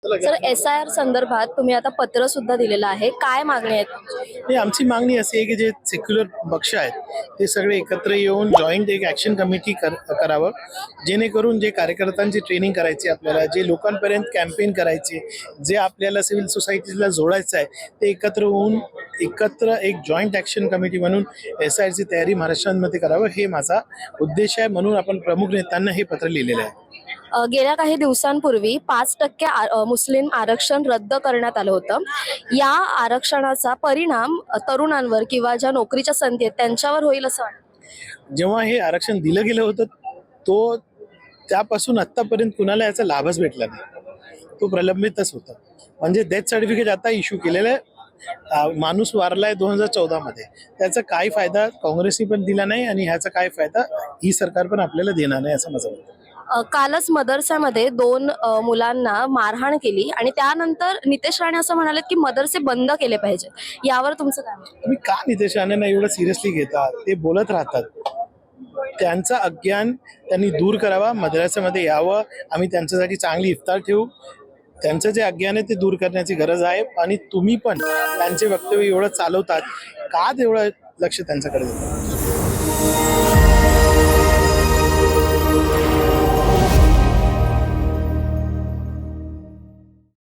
Sir, SIR संदर्भात तुम्ही आता पत्र सुद्धा दिलेलं आहे. काय मागणी आहेत? हे आमची मागणी अशी आहे की जे सेक्युलर पक्ष आहेत ते सगळे एकत्र येऊन जॉईंट एक ॲक्शन कमिटी करावं, जेणेकरून जे कार्यकर्त्यांची ट्रेनिंग करायची, आपल्याला जे लोकांपर्यंत कॅम्पेन करायचे, जे आपल्याला सिव्हिल सोसायटीला जोडायचं आहे, ते एकत्र होऊन एकत्र एक जॉईंट ॲक्शन कमिटी म्हणून SIRची तयारी महाराष्ट्रामध्ये करावं, हे माझा उद्देश आहे. म्हणून आपण प्रमुख नेत्यांना हे पत्र लिहिलेलं आहे. गेल्या काही दिवसांपूर्वी 5% मुस्लिम आरक्षण रद्द करण्यात आलं होतं. या आरक्षणाचा परिणाम तरुणांवर किंवा ज्या नोकरीच्या संधी आहेत त्यांच्यावर होईल असं वाटतं? जेव्हा हे आरक्षण दिलं गेलं होतं तो त्यापासून आत्तापर्यंत कुणाला याचा लाभच भेटला नाही. तो प्रलंबितच होता. म्हणजे डेथ सर्टिफिकेट आता इश्यू केलेलं आहे. माणूस वारलाय 2014 मध्ये, त्याचा काय फायदा काँग्रेसनी पण दिला नाही आणि ह्याचा काय फायदा ही सरकार पण आपल्याला देणार नाही असं माझं मत आहे. कालच मदरसामध्ये 2 मुलांना मारहाण केली आणि त्यानंतर नितेश राणे असं म्हणाले की मदरसे बंद केले पाहिजे. यावर तुमचं काय मत? तुम्ही का नितेश राणेंना एवढं सिरियसली घेता? ते बोलत राहतात. त्यांचा अज्ञान त्यांनी दूर करावा, मद्रासामध्ये यावं. आम्ही त्यांच्यासाठी चांगली इफ्तार ठेवू. त्यांचं जे अज्ञान आहे ते दूर करण्याची गरज आहे. आणि तुम्ही पण त्यांचे वक्तव्य एवढं चालवतात का? तेवढं लक्ष त्यांच्याकडे देतात.